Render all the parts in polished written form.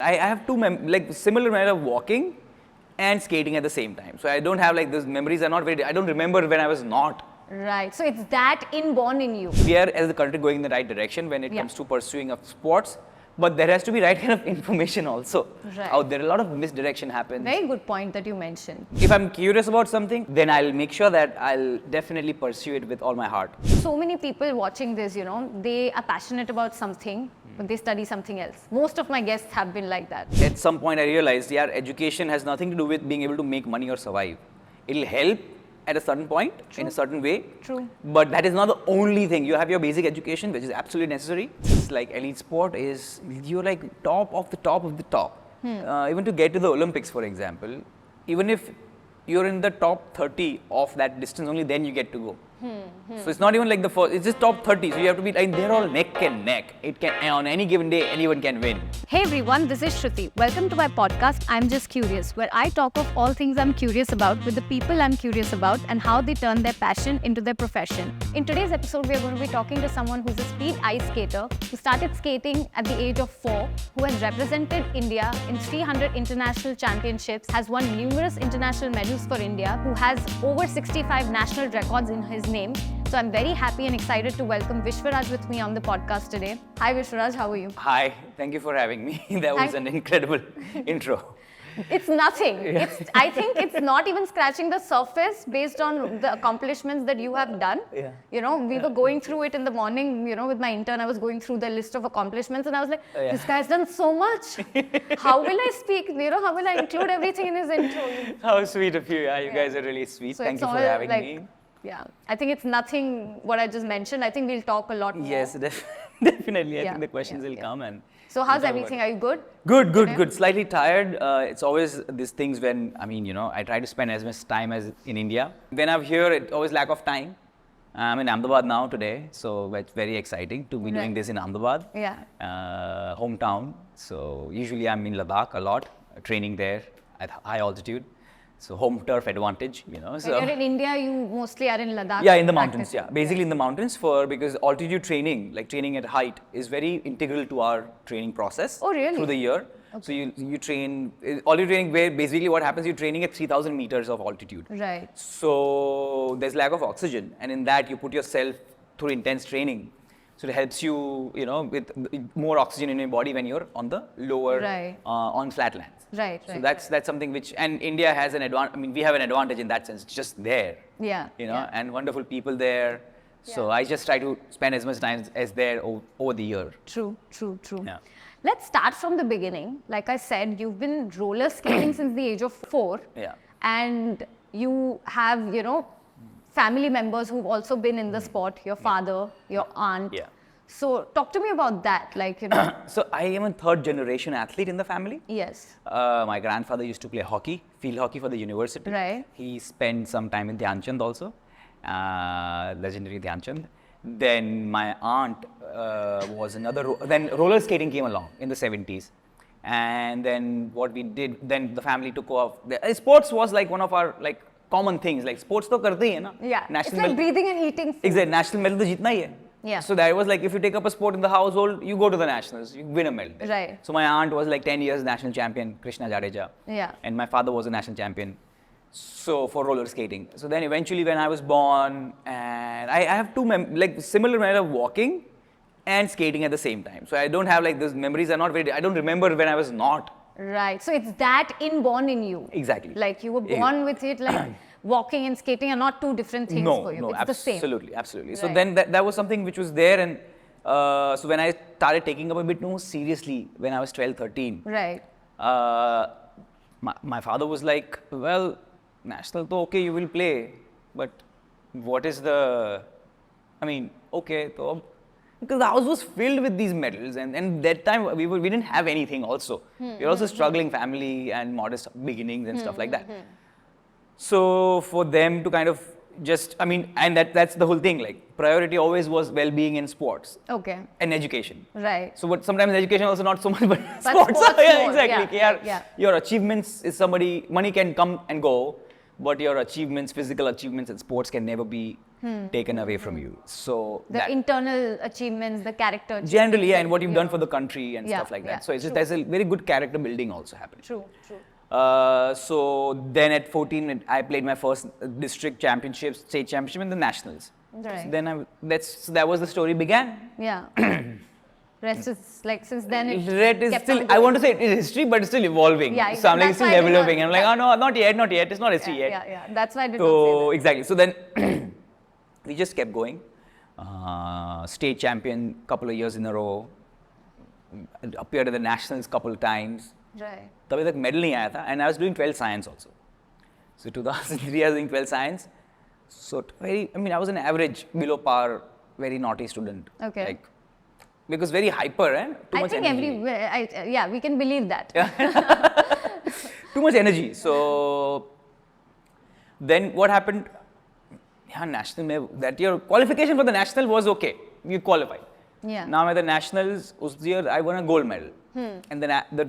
I have two similar memory of walking and skating at the same time. So I don't have like those memories are not very. I don't remember when I was not. Right. So it's that inborn in you. We are as a country going in the right direction when it comes to pursuing of sports, but there has to be right kind of information also out there. A lot of misdirection happens. Very good point that you mentioned. If I'm curious about something, then I'll make sure that I'll definitely pursue it with all my heart. So many people watching this, they are passionate about something, but they study something else. Most of my guests have been like that. At some point I realized, education has nothing to do with being able to make money or survive. It'll help at a certain point, in a certain way. True. But that is not the only thing. You have your basic education, which is absolutely necessary. It's like elite sport is, you're like top of the top of the top. Even to get to the Olympics, for example, even if you're in the top 30 of that distance, only then you get to go. So it's not even like the first, it's just top 30. So you have to be, they're all neck and neck. It can, on any given day, anyone can win. Hey everyone, this is Shruti. Welcome to my podcast, I'm Just Curious, where I talk of all things I'm curious about with the people I'm curious about and how they turn their passion into their profession. In today's episode, we are going to be talking to someone who's a speed ice skater, who started skating at the age of 4, who has represented India in 300 international championships, has won numerous international medals for India, who has over 65 national records in his name. So I'm very happy and excited to welcome Vishwaraj with me on the podcast today. Hi Vishwaraj, how are you? Hi, thank you for having me. That was an incredible intro. It's nothing. I think it's not even scratching the surface based on the accomplishments that you have done. We were going through it in the morning, with my intern, I was going through the list of accomplishments and I was like, this guy's done so much. How will I speak? How will I include everything in his intro? How sweet of you. You guys are really sweet. So thank you for having me. Yeah, I think it's nothing what I just mentioned. I think we'll talk a lot more. Yes, definitely. I think the questions will come. And so how's everything? Are you good? Good. Slightly tired. It's always these things when, I try to spend as much time as in India. When I'm here, it's always lack of time. I'm in Ahmedabad now today, so it's very exciting to be doing this in Ahmedabad, hometown. So usually I'm in Ladakh a lot, training there at high altitude. So home turf advantage, So when you're in India, you mostly are in Ladakh. Yeah, in the mountains. Yeah, basically in the mountains because altitude training, like training at height, is very integral to our training process. Oh, really? Through the year. Okay. So you train altitude training where basically what happens, you're training at 3,000 meters of altitude. Right. So there's lack of oxygen, and in that you put yourself through intense training. So it helps you, with more oxygen in your body when you're on the lower, on flat lands. Right. So that's something which, and India has an advantage. We have an advantage in that sense. It's just there. And wonderful people there. So I just try to spend as much time as there over the year. True. Yeah. Let's start from the beginning. Like I said, you've been roller skating since the age of 4. Yeah. And you have, family members who've also been in the sport, your father, your aunt. Yeah. So talk to me about that, So I am a third generation athlete in the family. Yes. My grandfather used to play hockey, field hockey for the university. Right. He spent some time in Dhyan Chand also, legendary Dhyan Chand. Then my aunt was another, then roller skating came along in the 70s. And then what we did, then the family took off. Sports was like one of our common things, like sports to karte hi hai na. Yeah, it's like breathing and eating food. Exactly, national medal to jeetna hi hai. Yeah. So that was like, if you take up a sport in the household, you go to the nationals, you win a medal. Right. So my aunt was like 10 years national champion, Krishna Jadeja. Yeah. And my father was a national champion. So for roller skating. So then eventually when I was born, and I have two similar memory of walking and skating at the same time. So I don't have those memories are not very, I don't remember when I was not. Right. So it's that inborn in you. Exactly. Like you were born with it, walking and skating are not two different things for you. It's the same. Absolutely. So then that was something which was there, and so when I started taking up a bit more seriously when I was 12, 13. Right. My father was like, well, national to okay, you will play, but what is the, okay, so because the house was filled with these medals, and that time we didn't have anything also. We were also struggling family and modest beginnings and stuff like that. So for them to kind of just, and that's the whole thing, priority always was well-being in sports. Okay. And education. Right. So but sometimes education also not so much, but sports. Yeah, exactly. Yeah. Your achievements is money can come and go, but your achievements, physical achievements in sports can never be taken away from you. So The internal achievements, the character achievements. generally, and what you've done for the country and Yeah, stuff like that. yeah, So it's just, there's a very good character building also happening. True, true. So then at 14, I played my first district championship, state championship, and the nationals. Right. So then that was the story began. Yeah. Rest is like since then it Red is kept still, on I going. want to say it is history, but it's still evolving. Yeah, so I'm like, that's it's still why I did not- developing. And I'm like, oh no, not yet, it's not history yet. Yeah. That's why I did not So say exactly. So then we just kept going. State champion couple of years in a row. Appeared at the nationals couple of times. that. Right. तभी तक medal नहीं आया था, and I was doing 12 science also. So 2003 I was doing 12 science. So I was an average below par, very naughty student. Okay. Like, because very hyper and too I much think energy. we can believe that. Too much energy. So then what happened? Yeah, national mein, that year qualification for the national was okay. You qualified. Yeah. Now at the nationals, us year I won a gold medal. And then the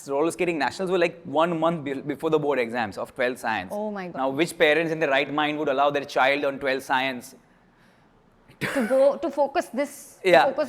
roller skating nationals were like 1 month before the board exams of 12 science. Oh my God. Now which parents in their right mind would allow their child on 12 science? to focus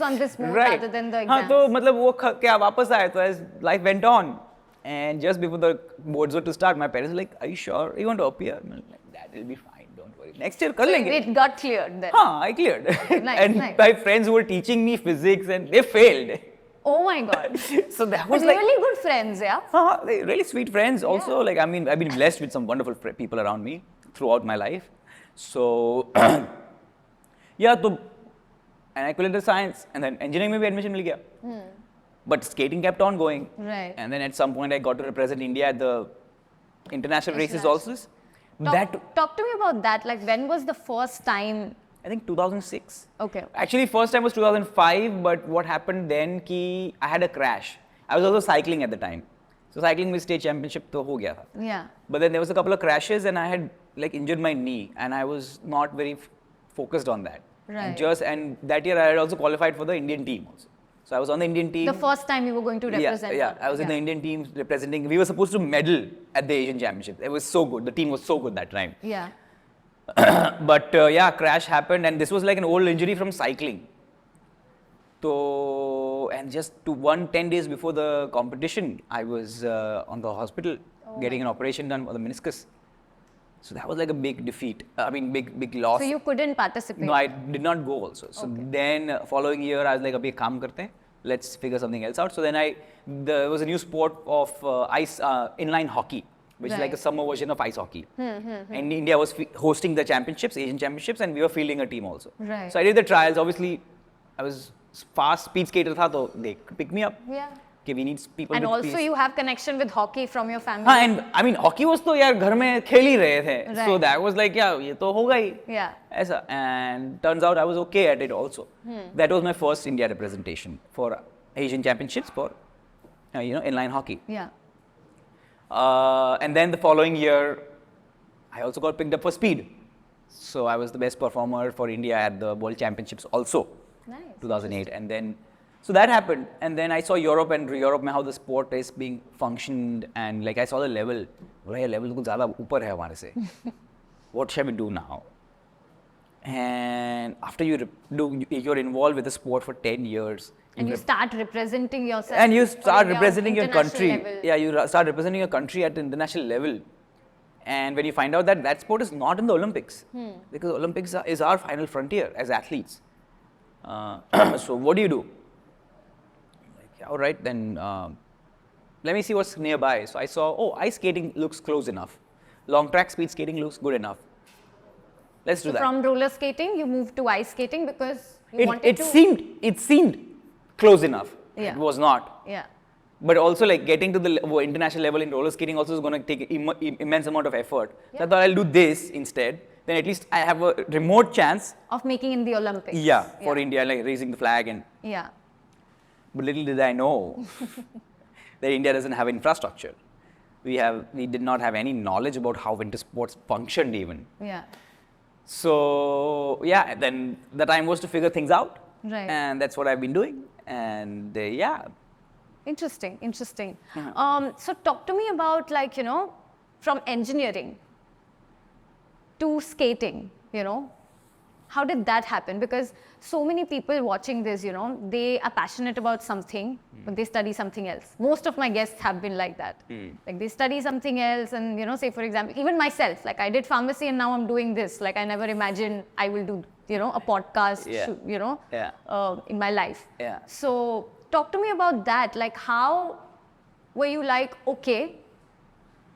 on this more right. rather than the हाँ exams. तो मतलब वो क्या वापस आया तो as life went on and just before the boards were to start my parents were like, are you sure you want to appear? I'm like, that will be fine, don't worry, next year कर लेंगे. It got cleared then. हाँ, I cleared. Nice, and nice. my friends who were teaching me physics and they failed. Oh my God. So that But was like really good friends, yeah? they really sweet friends also. Yeah. Like I've been blessed with some wonderful people around me throughout my life. So yeah, तो and I qualified science and then engineering में भी admission मिल गया. But skating kept on going. Right. And then at some point I got to represent India at the international races also. Talk to me about that. Like, when was the first time? I think 2006. Okay. Actually, first time was 2005, but what happened then ki I had a crash. I was also cycling at the time. So cycling with state championship to ho gaya tha. Yeah. But then there was a couple of crashes and I had like injured my knee and I was not very focused on that. Right. And that year I had also qualified for the Indian team also. So I was on the Indian team. The first time you were going to represent. Yeah, I was in the Indian team representing. We were supposed to medal at the Asian Championship. It was so good. The team was so good that time. Yeah. But yeah, crash happened and this was like an old injury from cycling. So, and just 10 days before the competition, I was on the hospital getting an operation done for the meniscus. So that was like a big defeat. I mean, big loss. So you couldn't participate? No, I did not go also. So then following year, I was like, abhi kaam karte hain. Let's figure something else out. So then there was a new sport of inline hockey, which is like a summer version of ice hockey. And India was hosting the championships, Asian championships, and we were fielding a team also. Right. So I did the trials. Obviously, I was fast speed skater tha, so they picked me up. Yeah. Okay, we need people And with also speed. you have connection with hockey from your family. हाँ, and I mean hockey was तो यार घर में खेल ही रहे थे. So Right. that was like yeah, ये तो होगा ही. Yeah. ऐसा, and turns out I was okay at it also. That was my first India representation for Asian Championships for inline hockey. Yeah. And then the following year, I also got picked up for speed. So I was the best performer for India at the World Championships also. Nice. 2008, and then so that happened, and then I saw Europe how the sport is being functioned, and like I saw the level. बोला level कुछ ज़्यादा ऊपर है हमारे से. What shall we do now? And after you're involved with the sport for 10 years. And you start representing yourself. And you for start India on representing your international country. level. Yeah, you start representing your country at the international level. And when you find out that sport is not in the Olympics, because Olympics is our final frontier as athletes. So what do you do? Like, yeah, all right, then let me see what's nearby. So I saw, ice skating looks close enough. Long track speed skating looks good enough. Let's do that. From roller skating, you moved to ice skating because you wanted It to. seemed close enough. Yeah. It was not. Yeah. But also like getting to the international level in roller skating also is going to take immense amount of effort. So I thought I'll do this instead. Then at least I have a remote chance. Of making in the Olympics. Yeah, for India, like raising the flag and. Yeah. But little did I know that India doesn't have infrastructure. We did not have any knowledge about how winter sports functioned even. Yeah. So yeah, then the time was to figure things out. Right. And that's what I've been doing. And yeah. Interesting. So talk to me about from engineering. to skating, you know, how did that happen? Because so many people watching this, you know, they are passionate about something, but they study something else. Most of my guests have been like that. Like they study something else and, you know, say for example, even myself, like I did pharmacy and now I'm doing this. Like I never imagined I will do, you know, a podcast, you know, in my life. Yeah. So talk to me about that. Like how were you like, okay,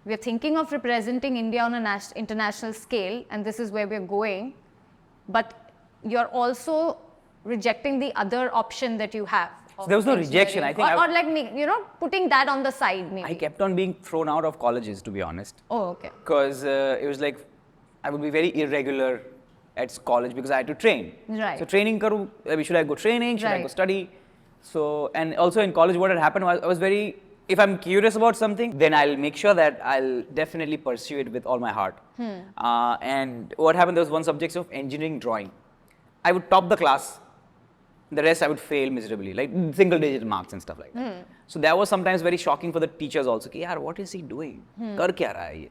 we're thinking of representing India on an international scale and this is where we're going. But you're also rejecting the other option that you have. There was no rejection. I think, or like me, you know, putting that on the side. Maybe I kept on being thrown out of colleges, to be honest. Oh, okay. Because it was like I would be very irregular at college because I had to train. Right. So training, should I go training? Should I go Right. study? So and also in college, what had happened was I was very. If I'm curious about something, then I'll make sure that I'll definitely pursue it with all my heart. And what happened, there was one subject of engineering drawing. I would top the class. The rest I would fail miserably, like single digit marks and stuff like that. So that was sometimes very shocking for the teachers also. Ki, yaar, what is he doing? Kar kya raha hai ye?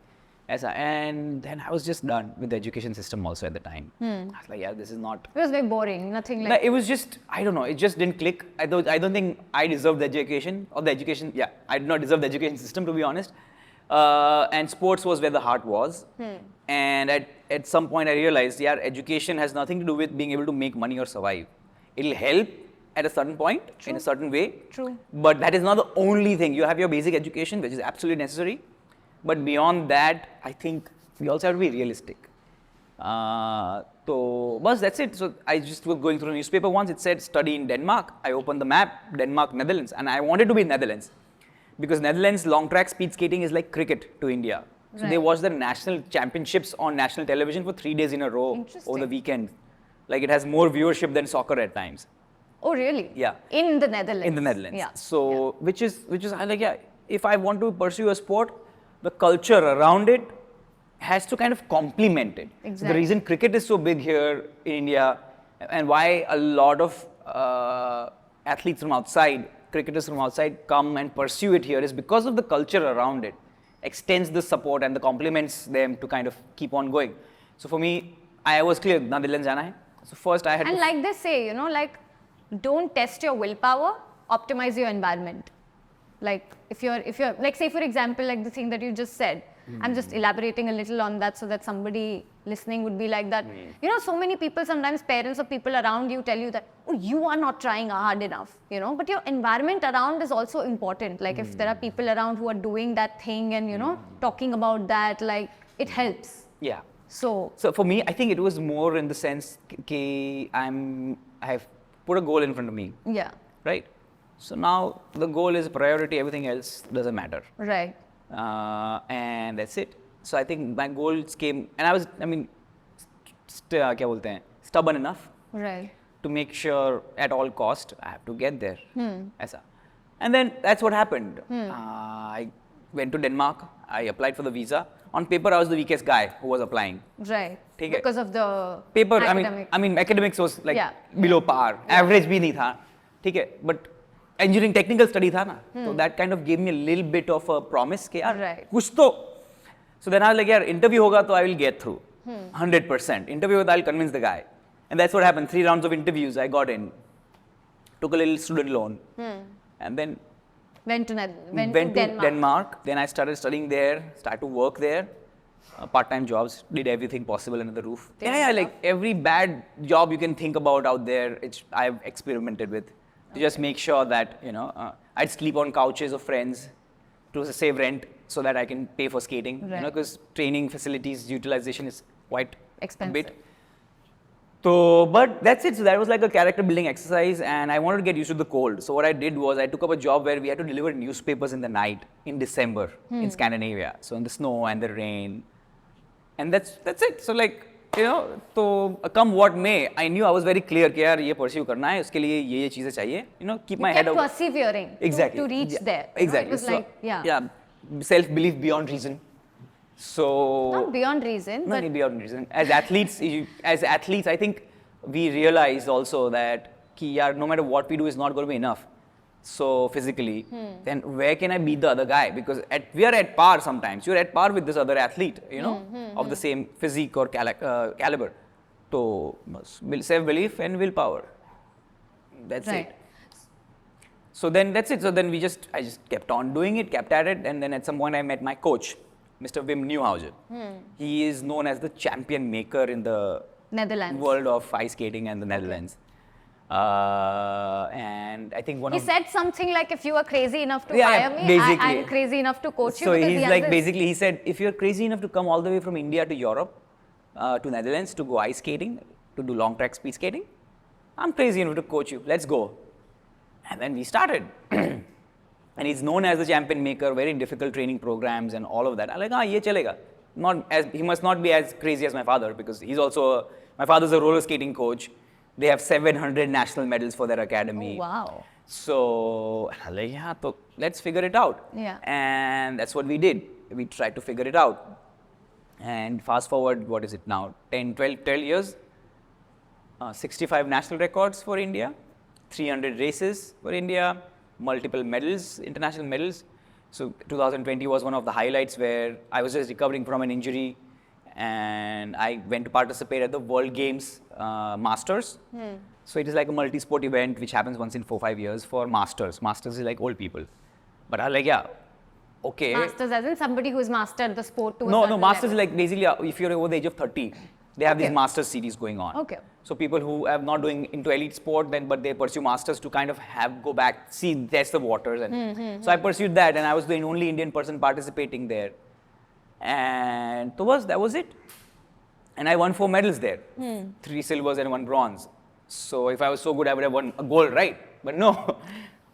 Aisa. And then I was just done with the education system also at the time. I was like, yeah, this is not. It was very boring. Nothing like. Like, it was just, I don't know, it just didn't click. I don't think I deserved the education or the education. Yeah, I did not deserve the education system, to be honest. And sports was where the heart was. And at some point I realized, yeah, education has nothing to do with being able to make money or survive. It'll help at a certain point, in a certain way. True. But that is not the only thing. You have your basic education, which is absolutely necessary. But beyond that, I think we also have to be realistic. So, bas, that's it. So I just was going through a newspaper once. It said study in Denmark. I opened the map, Denmark, Netherlands, and I wanted to be in Netherlands because Netherlands long track speed skating is like cricket to India. So they watch the national championships on national television for 3 days in a row over the weekend. Like it has more viewership than soccer at times. Oh, really? Yeah. In the Netherlands. In the Netherlands. Yeah. So which is I like, yeah, if I want to pursue a sport, the culture around it has to kind of complement it. Exactly. The reason cricket is so big here in India and why a lot of athletes from outside, cricketers from outside come and pursue it here is because of the culture around it. Extends the support and the complements them to kind of keep on going. So for me, I was clear, Netherlands jana hai. So first I had And to like they say, you know, like don't test your willpower, optimize your environment. Like if you're like say for example, like the thing that you just said, I'm just elaborating a little on that so that somebody listening would be like that. You know, so many people, sometimes parents or people around you tell you that, oh, you are not trying hard enough, you know, but your environment around is also important. Like if there are people around who are doing that thing and, you know, talking about that, like it helps. yeah. So So for me, I think it was more in the sense I have put a goal in front of me, yeah, right? So now the goal is a priority, everything else doesn't matter. right. And that's it. So I think my goals came, and I was, kya bolte hain, stubborn enough Right. to make sure at all cost I have to get there. Aisa. And then that's what happened. I went to Denmark, I applied for the visa. On paper, I was the weakest guy who was applying. Right. ठीक है. Because of the Paper, academic. I mean, academics was like Yeah. below par. Average भी नहीं था. ठीक है. But engineering technical study था ना. So that kind of gave me a little bit of a promise कि यार Right. कुछ तो. So then I was like, यार interview होगा तो I will get through. 100%. Interview होगा, I'll convince the guy. And that's what happened. 3 rounds of interviews, I got in. Took a little student loan. And then went to went to Denmark. Then I started studying there, started to work there. Part-time jobs, did everything possible under the roof. Yeah, like every bad job you can think about out there, I've experimented with. To just make sure that, you know, I'd sleep on couches of friends to save rent so that I can pay for skating. You know, because training facilities utilization is quite expensive. a bit. So, but that's it. So that was like a character building exercise and I wanted to get used to the cold. So what I did was I took up a job where we had to deliver newspapers in the night in December in Scandinavia. So in the snow and the rain. And that's it. So like, you know, so come what may, I knew I was very clear कि यार ये pursue करना है, उसके लिए ये चीजें चाहिए. You know, keep my head out. Persevering. Exactly. To reach there. Exactly. It was so, like, yeah. Self-belief beyond reason. So not beyond reason, not but beyond reason. As athletes, I think we realize also that कि यार no matter what we do is not going to be enough. so physically, then where can I beat the other guy? Because we are at par sometimes. You're at par with this other athlete, of the same physique or caliber. So self-belief and willpower. That's Right. it. So then that's it. So then I just kept on doing it, kept at it, and then at some point I met my coach, Mr. Wim Nieuwhausen. He is known as the champion maker in the Netherlands. world of ice skating and the Netherlands. And I think He said something like, if you are crazy enough to Yeah, hire me, basically. I'm crazy enough to coach you. So because he's he has like, this- basically, he said, if you're crazy enough to come all the way from India to Europe, to Netherlands to go ice skating, to do long track speed skating, I'm crazy enough to coach you. Let's go. And then we started. And he's known as the champion maker, very difficult training programs and all of that. I'm like, ye chalega. He must not be as crazy as my father, because my father's a roller skating coach. They have 700 national medals for their academy. Oh, wow. So, I'm like, yeah, so let's figure it out. Yeah. And that's what we did. We tried to figure it out. And fast forward, what is it now? 12 years. 65 national records for India, 300 races for India, multiple medals, international medals. So 2020 was one of the highlights where I was just recovering from an injury, and I went to participate at the World Games Masters. So it is like a multi-sport event which happens once in 4-5 years for Masters. Masters is like old people. But I was like, yeah, okay. Masters, as in somebody who's mastered the sport to a No, certain Masters level. is like basically if you're over the age of 30, they have these Masters series going on. Okay. So people who are not doing into elite sport, but they pursue Masters to kind of go back, test the waters. And so I pursued that, and I was the only Indian person participating there. And that was it. And I won 4 medals there, 3 silvers and 1 bronze. So if I was so good, I would have won a gold, right? But no.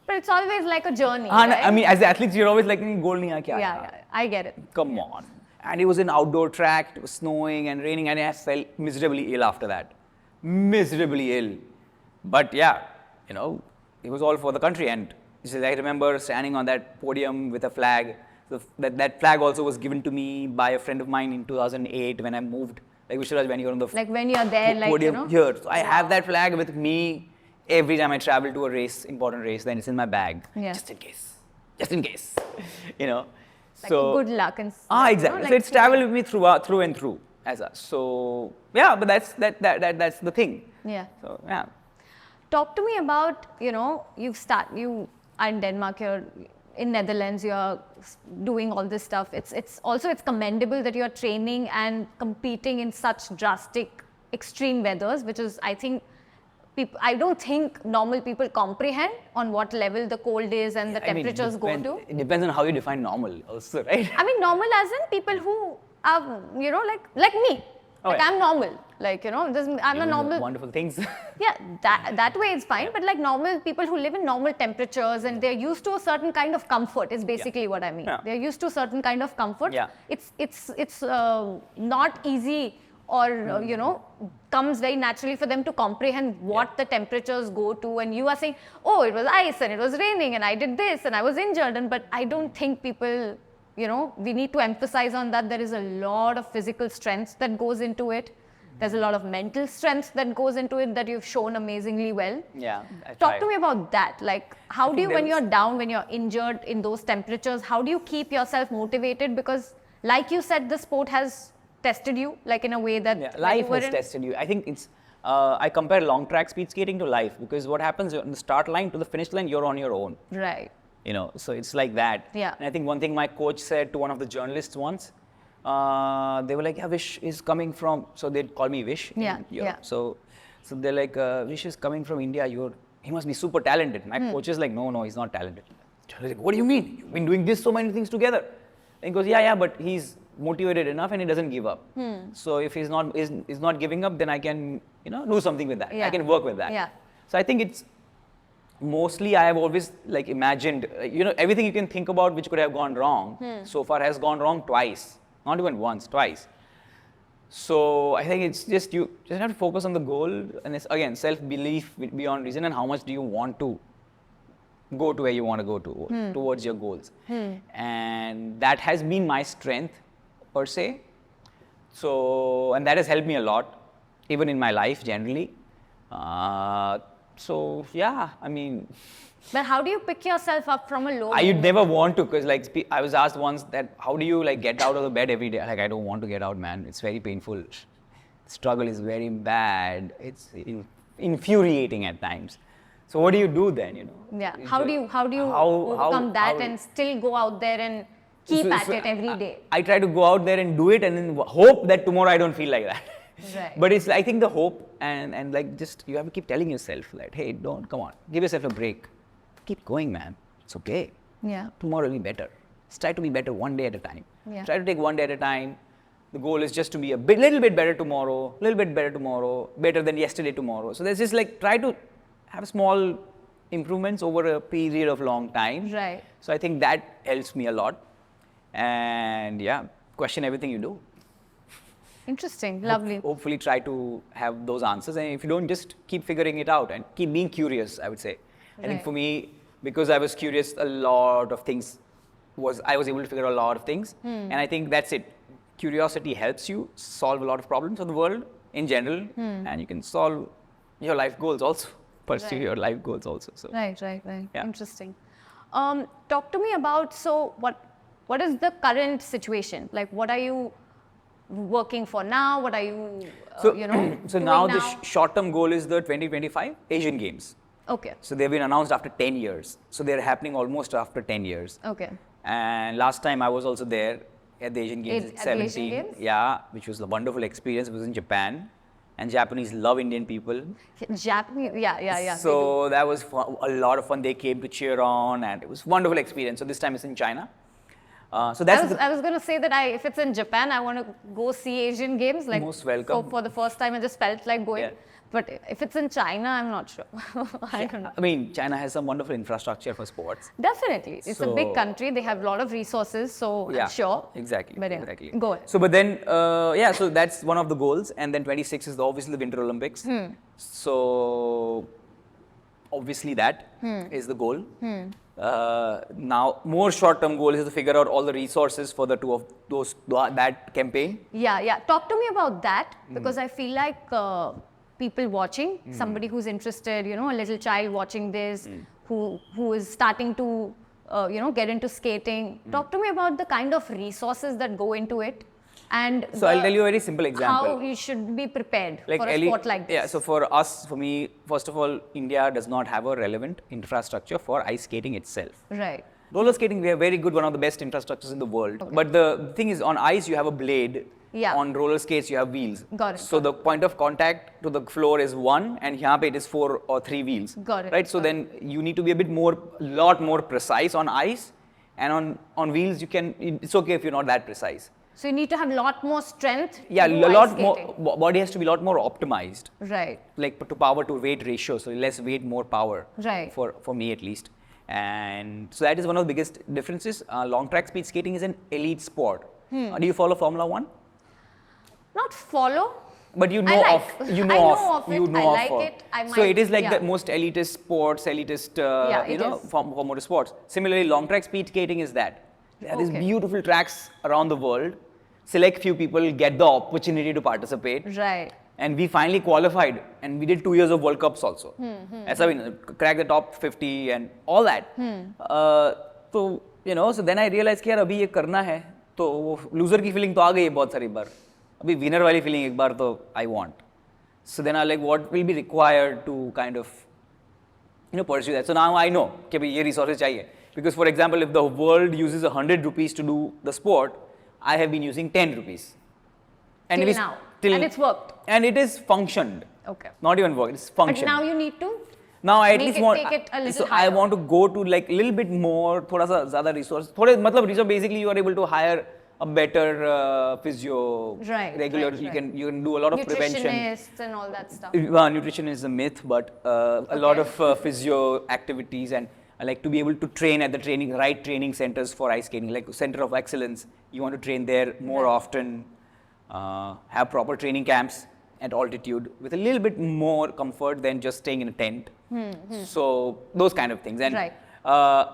But it's always like a journey, I right? mean, as athletes, you're always like, gold nahi aaya kya yeah, aaya?" yeah, I get it. Come on. And it was an outdoor track, it was snowing and raining, and I felt miserably ill after that. Miserably ill. But yeah, it was all for the country. And I remember standing on that podium with a flag. So that flag also was given to me by a friend of mine in 2008 when I moved. Like Vishraj, when you're on the Like when you're there, like, podium here. So I have that flag with me every time I travel to a race, important race, then it's in my bag. Yeah. Just in case. Just in case. Like So good luck and exactly. So it's traveled with me through and through So yeah, but that's the thing. Yeah. So yeah. Talk to me about, you are in Denmark, you're in Netherlands, you're doing all this stuff. It's commendable that you're training and competing in such drastic, extreme weathers, which is, I think, I don't think normal people comprehend on what level the cold is and the temperatures go to. It depends on how you define normal also, right? I mean, normal as in people who are, like me. Oh, Like yeah. I'm normal. Like, I'm a normal. Wonderful things. Yeah, that way it's fine. But like normal people who live in normal temperatures and they're used to a certain kind of comfort is basically what I mean. Yeah. They're used to a certain kind of comfort. Yeah. It's not easy or comes very naturally for them to comprehend what the temperatures go to. And you are saying, oh, it was ice and it was raining and I did this and I was injured. But I don't think people, we need to emphasize on that. There is a lot of physical strength that goes into it. There's a lot of mental strength that goes into it that you've shown amazingly well. Yeah. Talk to me about that. Like, how do you, think when there you're down, when you're injured in those temperatures, how do you keep yourself motivated? Because, like you said, the sport has tested you, like in a way that when life you were has tested you. I think it's. I compare long track speed skating to life, because what happens on the start line to the finish line, you're on your own. Right. So it's like that. Yeah. And I think one thing my coach said to one of the journalists once, they were like, yeah, Vish is coming from, so they'd call me Vish. Yeah, yeah. So they're like, Vish is coming from India, he must be super talented. My coach is like, no, he's not talented. I was like, what do you mean? You've been doing this so many things together. And he goes, yeah, but he's motivated enough and he doesn't give up. So if he's not giving up, then I can, do something with that. Yeah. I can work with that. Yeah. So I think it's, mostly I have always like imagined, everything you can think about which could have gone wrong so far has gone wrong twice, not even once, twice. So I think it's just you just have to focus on the goal, and it's again self-belief beyond reason, and how much do you want to go to where you want to go to towards your goals. And that has been my strength per se. So, and that has helped me a lot, even in my life generally. So yeah, I mean, But how do you pick yourself up from a low I moment? never want to, because like I was asked once that how do you like get out of the bed every day? Like I don't want to get out, man. It's very painful. Struggle is very bad. It's infuriating at times. So what do you do then? You know? Yeah. How do you how- overcome that how- and still go out there and keep at it every day? I try to go out there and do it, and then hope that tomorrow I don't feel like that. Right. But it's I think the hope and like just you have to keep telling yourself like, hey, don't, come on, give yourself a break. Keep going, man. It's okay. Yeah. Tomorrow will be better. Just try to be better one day at a time. Yeah. Try to take one day at a time. The goal is just to be little bit better tomorrow, little bit better tomorrow, better than yesterday tomorrow. So there's just like try to have small improvements over a period of long time. Right. So I think that helps me a lot. And yeah, question everything you do. Interesting. Lovely. Hopefully try to have those answers. And if you don't, just keep figuring it out and keep being curious, I would say. I think Right. for me, because I was curious, a lot of things I was able to figure out a lot of things. And I think that's it. Curiosity helps you solve a lot of problems of the world in general, and you can solve your life goals also, pursue Right. your life goals also. So Right. Yeah. Interesting. Talk to me about, so what is the current situation? Like, what are you working for now? What are you, so, you know, so doing now the short-term goal is the 2025 Asian Games. Okay. So they've been announced after 10 years. So they're happening almost after 10 years. Okay. And last time I was also there at the Asian Games at At the Asian 17. Games? Yeah, which was a wonderful experience. It was in Japan. And Japanese love Indian people. Japanese, yeah. they do. So that was a lot of fun. They came to cheer on, and it was a wonderful experience. So this time it's in China. So that's I was going to say that if it's in Japan, I want to go see Asian Games. Like, Most welcome. For the first time, I just felt like going. Yeah. But if it's in China, I'm not sure. I don't know. I mean, China has some wonderful infrastructure for sports. Definitely. It's a big So- country. They have a lot of resources. So I'm sure. Exactly. But yeah, exactly. go ahead. So, but then, yeah, so that's one of the goals. And then 26 is obviously the Winter Olympics. So, obviously that is the goal. Now, more short-term goal is to figure out all the resources for the two of those, that campaign. Yeah. Talk to me about that because I feel like people watching, somebody who's interested, you know, a little child watching this, who is starting to, you know, get into skating. Talk to me about the kind of resources that go into it, and So I'll tell you a very simple example. how you should be prepared for a Ellie- sport like this. Yeah, so for me, first of all, India does not have a relevant infrastructure for ice skating itself. Right. Roller skating, we have very good, one of the best infrastructures in the world. But the thing is, on ice, you have a blade. Yeah. On roller skates, you have wheels. Got it, So got the point of contact to the floor is 1, and here it is 4 or 3 wheels. Got it, Right. So got then you need to be lot more precise on ice, and on wheels, it's okay if you're not that precise. So you need to have a lot more strength. Yeah, to a do ice lot more. skating. Body has to be a lot more optimized. Right. Like to power to weight ratio, so less weight, more power. Right. For me at least. And so that is one of the biggest differences. Long track speed skating is an elite sport. Do you follow Formula 1? Not follow. But you I know like- of you I know know of of you it, know I of like it, I so might- it is like yeah. the most elitist sports, elitist Yeah, you it know is. for motorsports. Similarly, long track speed skating is that. There is Okay. beautiful tracks around the world. Select few people get the opportunity to participate. Right. And we finally qualified, and we did 2 years of World Cups also. That's how we cracked the top 50 and all that. So you know, so then I realized कि यार अभी ये करना है, तो वो loser की feeling तो आ गई है बहुत सारी बार. अभी winner वाली feeling एक बार तो I want. So then I like what will be required to kind of pursue that. So now I know कि भाई ये resources चाहिए. Because for example, if the world uses 100 rupees to do the sport, I have been using 10 rupees. Till it is now. And it's worked. And it is functioned. Okay. Not even worked. It's But functioned. now you need to. Now I at make least it- want. take it a little so I higher. want to go to like a little bit more. थोड़ा सा ज़्यादा resource. थोड़े मतलब resource basically you are able to hire a better physio. Right, Regular. right, You right. can do a lot of prevention. Nutritionists and all that stuff. Nutrition is a myth, but a lot of physio activities, and I like to be able to train at the right training centers for ice skating, like center of excellence. You want to train there more often, have proper training camps at altitude with a little bit more comfort than just staying in a tent. So those kind of things, and Right.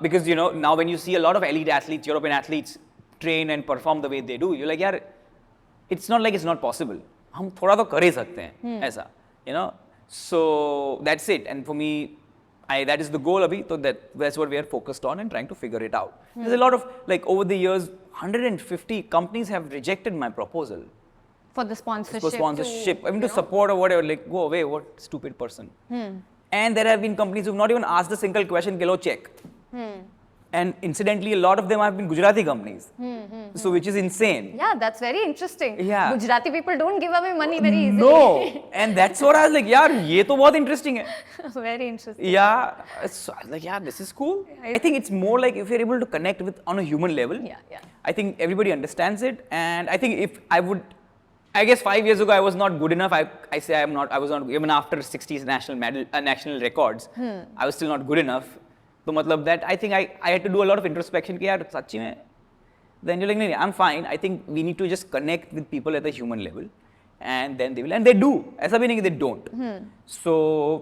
because now when you see a lot of elite athletes, European athletes train and perform the way they do, you're like, यार, it's not like it's not possible. हम थोड़ा तो कर ही सकते हैं ऐसा, So that's it. And for me, that is the goal, Abhi. So that's what we are focused on and trying to figure it out. There's a lot of, like, over the years, 150 companies have rejected my proposal For the sponsorship. for sponsorship. I mean, to support or whatever, like, go away, what stupid person. And there have been companies who've not even asked a single question, "Kilo check." And incidentally, a lot of them have been Gujarati companies. So, which is insane. Yeah, that's very interesting. Yeah. Gujarati people don't give away money very easily. No. And that's what I was like, yaar, ye to bahut interesting hai. Very interesting. Yeah. So I was like, yeah, this is cool. I think it's more like if you're able to connect with on a human level. Yeah, yeah. I think everybody understands it. And I think if I would, I guess 5 years ago I was not good enough. I say I was not, even after 60 national records, I was still not good enough. So matlab that I think I had to do a lot of introspection. Ki yaar, sachi mein. Then you're like, no, I'm fine. I think we need to just connect with people at a human level. And then they will, and they do. ऐसा भी नहीं कि they don't. So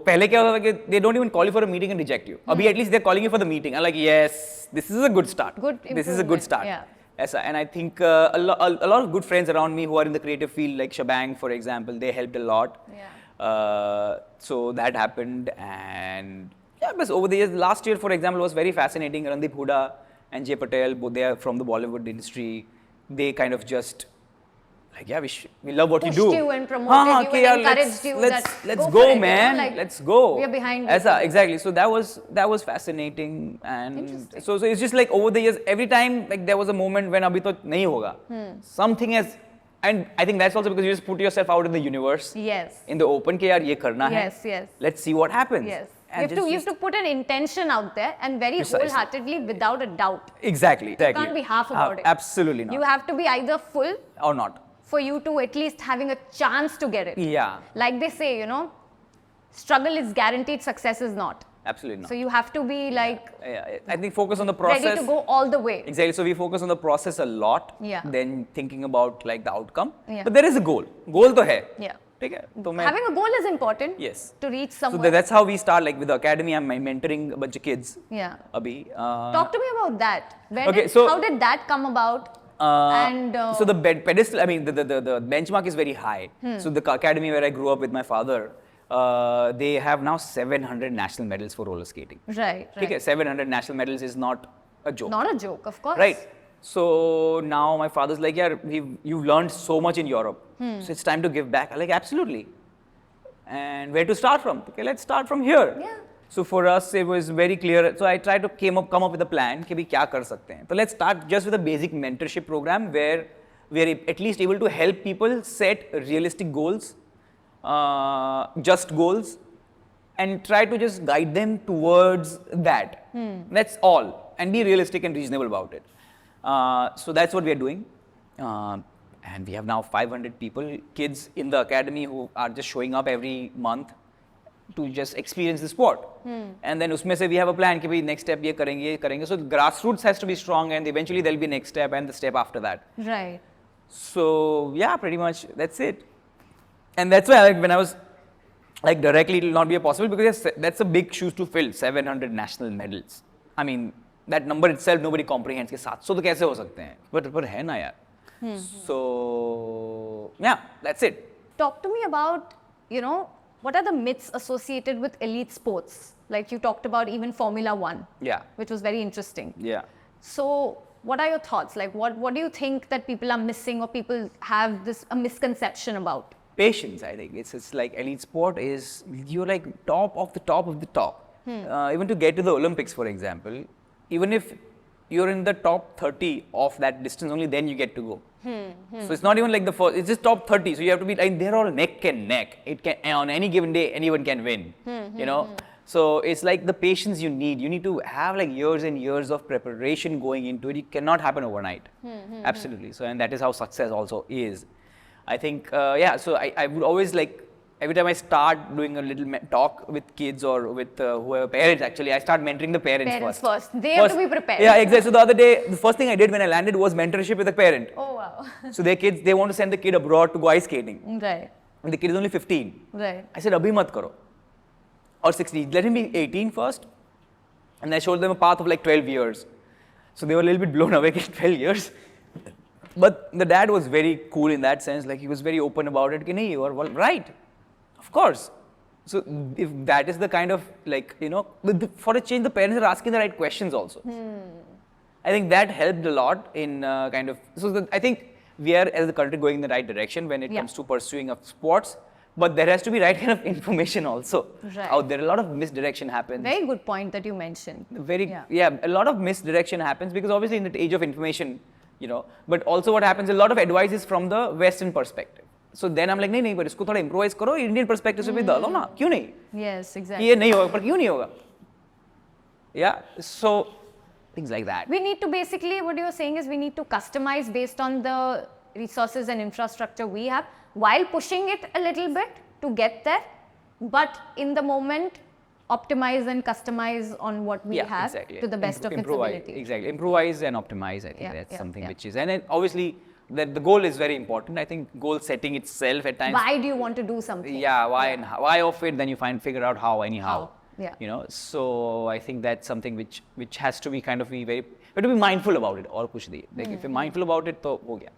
पहले क्या होता था कि they don't even call you for a meeting and reject you. अभी at least they're calling you for the meeting. I'm like, yes, this is a good start. This is a good improvement, start. yeah. ऐसा, and I think a lot of good friends around me who are in the creative field, like Shabang, for example, they helped a lot. Yeah. So that happened, and yeah, but over the years, last year, for example, was very fascinating. Randeep Hooda and Jay Patel, both they are from the Bollywood industry. They kind of just like, yeah, we love what Pushed you do. you and promoted you and encouraged you Let's that let's go go, for it, you know, man. like, Let's go. we are behind you. Aisa, exactly. So that was fascinating, and Interesting. so it's just like over the years, every time like there was a moment when abhi to nahi hoga. Something has, and I think that's also because you just put yourself out in the universe. Yes. In the open, ke yaar ye karna hai. Yes, yes. Let's see what happens. Yes. And You have to put an intention out there and very Precisely. wholeheartedly without a doubt. Exactly. You can't be half about it. Absolutely not. You have to be either full Or not. for you to at least having a chance to get it. Yeah. Like they say, you know, struggle is guaranteed, success is not. Absolutely not. So you have to be like Yeah, I think focus on the process. ready to go all the way. Exactly. So we focus on the process a lot. Yeah. Then thinking about like the outcome. Yeah. But there is a goal. Goal to hai. Yeah. ठीक है? तो मैं Having a goal is important. Yes. To reach So somewhere. that's how we start. Like with the academy, I'm mentoring a bunch of kids. Yeah. Abhi. Talk to me about that. Okay, so- how did that come about? So the pedestal, I mean, the benchmark is very high. So the academy where I grew up with my father, they have now 700 national medals for roller skating. Right. ठीक है? 700 national medals is not a joke. Not a joke, of course. Right. So now my father's like, yeah, you've learned so much in Europe. So it's time to give back. I'm like, absolutely. And where to start from? Okay, let's start from here. Yeah. So for us, it was very clear. So I tried to come up with a plan कि भी क्या कर सकते हैं. So let's start just with a basic mentorship program where we are at least able to help people set realistic goals, just goals, and try to just guide them towards that. That's all. And be realistic and reasonable about it. So that's what we are doing. And we have now 500 people, kids in the academy who are just showing up every month to just experience the sport. And then usme se we have a plan कि भाई next step ये करेंगे. So grassroots has to be strong, and eventually there'll be next step and the step after that. Right. So yeah, pretty much that's it. And that's why like when I was like directly, it will not be possible because that's a big shoes to fill. 700 national medals. I mean, that number itself nobody comprehends. कि 700 तो कैसे हो सकते हैं? पर है ना यार. So yeah, that's it. Talk to me about, you know, what are the myths associated with elite sports? Like you talked about even Formula One. Yeah. Which was very interesting. Yeah. So what are your thoughts? Like what do you think that people are missing or people have a misconception about? Patience, I think. It's like elite sport is, you're like top of the top of the top. Even to get to the Olympics, for example, even if you're in the top 30 of that distance, only then you get to go. So it's not even like the first, it's just top 30. So you have to be like, they're all neck and neck. It can, on any given day, anyone can win, you know. So it's like the patience you need. You need to have like years and years of preparation going into it. It cannot happen overnight. Absolutely. So, and that is how success also is. I think, yeah, so I would always like, every time I start doing a little talk with kids or with whoever, parents actually, I start mentoring the parents first. They have to be prepared. Yeah, exactly. So the other day, the first thing I did when I landed was mentorship with a parent. Oh, wow. So their kids, they want to send the kid abroad to go ice skating. Right. And the kid is only 15. Right. I said, abhi mat karo. Or 16. Let him be 18 first. And I showed them a path of like 12 years. So they were a little bit blown away, 12 years. But the dad was very cool in that sense. Like he was very open about it. Nahi, you are right. Of course. So if that is the kind of like, for a change, the parents are asking the right questions also. I think that helped a lot in I think we are as a country going in the right direction when it comes to pursuing of sports, but there has to be right kind of information also out there. A lot of misdirection happens. Very good point that you mentioned. A lot of misdirection happens because obviously in the age of information, but also what happens, a lot of advice is from the Western perspective. So then I'm like, नहीं, but इसको थोड़ा improvise करो, Indian perspective से भी डालो ना, क्यों नहीं? Yes, exactly. ये नहीं होगा, पर क्यों नहीं होगा? Yeah, so things like that. We need to basically, what you're saying is we need to customize based on the resources and infrastructure we have while pushing it a little bit to get there, but in the moment optimize and customize on what we have to the best of its ability. Exactly, improvise and optimize. I think that's something which is, and then obviously that the goal is very important. I think goal setting itself at times. Why do you want to do something? Yeah, why and how, why of it? Then you figure out how anyhow. Yeah. So I think that's something which has to be kind of we have to be mindful about it. Or kuch nahi. Like if you're mindful about it, to ho gaya.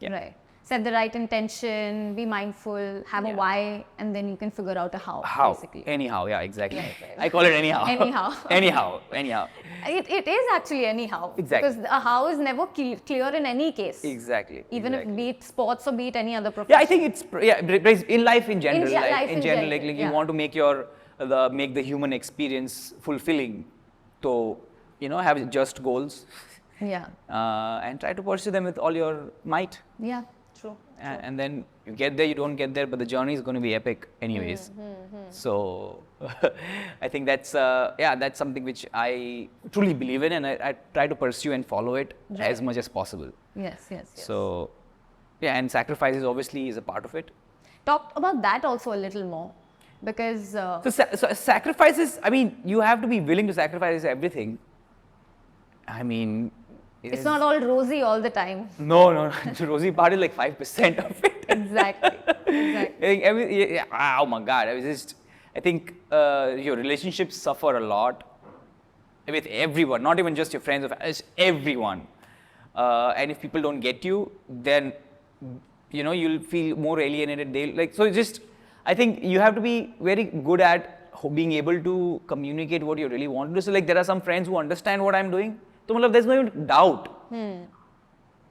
Yeah. Right. Set the right intention, be mindful, have a why, and then you can figure out a how. Basically. Anyhow, yeah, exactly. Right. I call it anyhow. anyhow. It is actually anyhow. Exactly. Because a how is never clear in any case. Exactly. Even if be it sports or be it any other profession. Yeah, I think it's in life in general. In general, like you want to make make the human experience fulfilling. So, have just goals. Yeah. And try to pursue them with all your might. Yeah. True. And then you get there, you don't get there, but the journey is going to be epic anyways. So I think that's something which I truly believe in, and I try to pursue and follow it as much as possible. Yes. So and sacrifices obviously is a part of it. Talk about that also a little more, because so sacrifices, I mean, you have to be willing to sacrifice everything. I mean, it's not all rosy all the time. No. The rosy part is like 5% of it. Exactly. Oh my God. I think your relationships suffer a lot with everyone, not even just your friends, it's everyone. And if people don't get you, then, you'll feel more alienated. I think you have to be very good at being able to communicate what you really want to do. So there are some friends who understand what I'm doing. So there's no even doubt.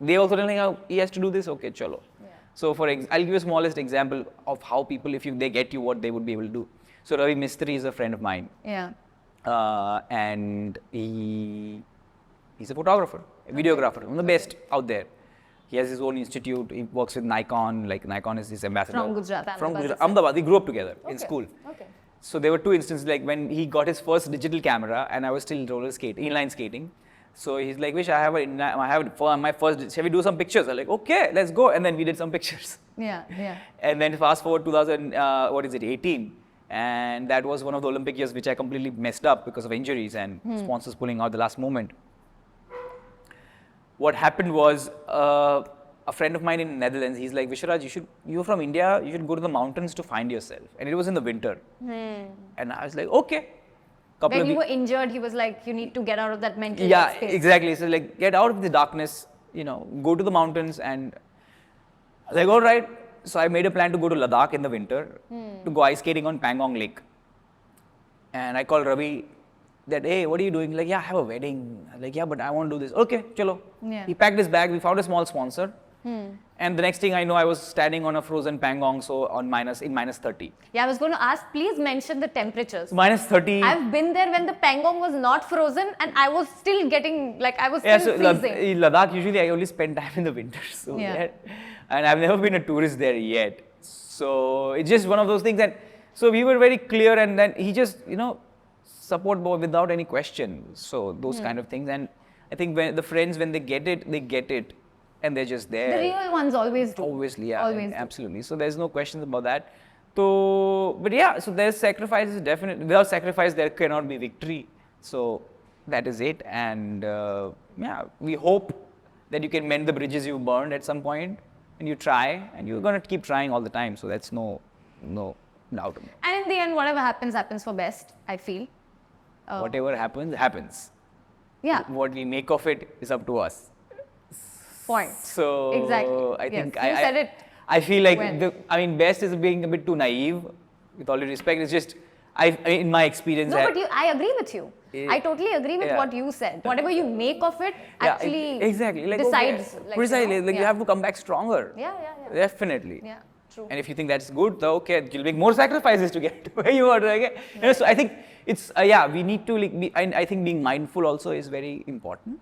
They also tell me, he has to do this, okay, chalo. Yeah. So I'll give you a smallest example of how people, if they get you, what they would be able to do. So Ravi Mistry is a friend of mine. Yeah. And he's a photographer, a videographer, one of the best out there. He has his own institute, he works with Nikon, Nikon is his ambassador. From Gujarat. Ahmedabad, we grew up together in school. Okay. So there were two instances, when he got his first digital camera and I was still inline skating. So he's like, Vish, I have my first, shall we do some pictures? I'm like, okay, let's go. And then we did some pictures. Yeah. And then fast forward 2018. And that was one of the Olympic years which I completely messed up because of injuries and sponsors pulling out the last moment. What happened was, a friend of mine in the Netherlands, he's like, Vishraj, you're from India, you should go to the mountains to find yourself. And it was in the winter. And I was like, okay. When you were injured, he was like, you need to get out of that mental space. Yeah, exactly. So get out of the darkness, go to the mountains, and I was like, all right. So I made a plan to go to Ladakh in the winter to go ice skating on Pangong Lake. And I called Ravi that, hey, what are you doing? Like, yeah, I have a wedding. I'm like, yeah, but I want to do this. Okay, chalo. Yeah. He packed his bag. We found a small sponsor. And the next thing I know, I was standing on a frozen Pangong, so in minus 30. Yeah, I was going to ask, please mention the temperatures. Minus 30. I've been there when the Pangong was not frozen and I was still getting, freezing. In Ladakh, usually I only spend time in the winter. So and I've never been a tourist there yet. So it's just one of those things. And so we were very clear, and then he just, support without any question. So those kind of things. And I think when the friends, when they get it. And they're just there. The real ones always do. Obviously, yeah. Always absolutely. So there's no questions about that. So there's sacrifices, definitely. Without sacrifice, there cannot be victory. So that is it. And we hope that you can mend the bridges you burned at some point. And you try, and you're going to keep trying all the time. So that's no doubt about it. And in the end, whatever happens for best, I feel. Whatever happens. Yeah. What we make of it is up to us. Point. So exactly. I think you said it. I feel like best is being a bit too naive. with all due respect, it's just, in my experience, No, but I agree with you. I totally agree with Yeah. what you said. Whatever you make of it yeah, actually exactly. Like, decides. okay, Like, precisely. Like, you yeah. have to come back stronger. Yeah, yeah, yeah. Definitely. Yeah, true. And if you think that's good, then okay, you'll make more sacrifices to get to where you are. Right? You know, so I think it's, we need to, like, I think being mindful also is very important.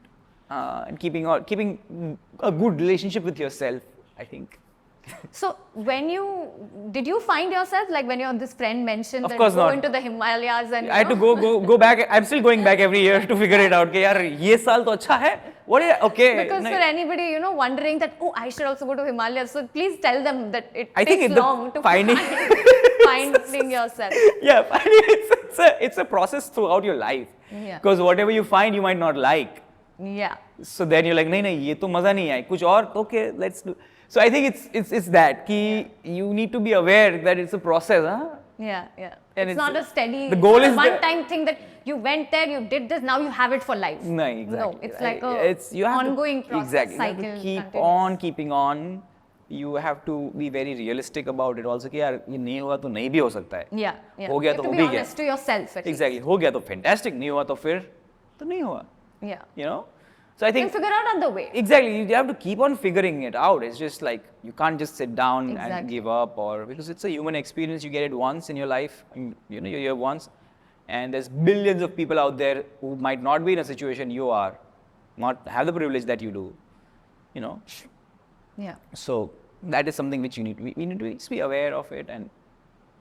And keeping a good relationship with yourself, I think. So did you find yourself, like when this friend mentioned Of that course go not. into the Himalayas and I had to go back. I'm still going back every year to figure it out. कि यार ये साल तो अच्छा है. What is okay? Because नहीं. for anybody, wondering that, oh, I should also go to Himalayas. So please tell them that it I think takes long to finding finding yourself. yeah, it's a process throughout your life. Yeah. Because whatever you find, you might not like. Yeah. So then you're like, नहीं ये तो मजा नहीं आया. कुछ और okay, let's do. So I think it's that कि you need to be aware that it's a process, huh? Yeah, yeah. And It's not a steady, the goal it's not is a one-time thing that you went there, you did this, now you have it for life. No, exactly. No, it's like you have ongoing process, exactly. cycle. You have to keep continuous. on keeping on. You have to be very realistic about it also कि यार ये नहीं हुआ तो नहीं भी हो सकता है. Yeah, yeah. हो गया You तो have हो to be भी गया. honest to yourself at least. Exactly. हो गया तो fantastic. नहीं हुआ तो फिर तो नहीं हुआ. Yeah. You know. So I You think figure out other way. exactly you have to keep on figuring it out. It's just like you can't just sit down and Exactly. give up, or because it's a human experience. You get it once in your life. You're here once, and there's billions of people out there who might not be in a situation you are, not have the privilege that you do. You know. Yeah. So that is something which we need to just be aware of it, and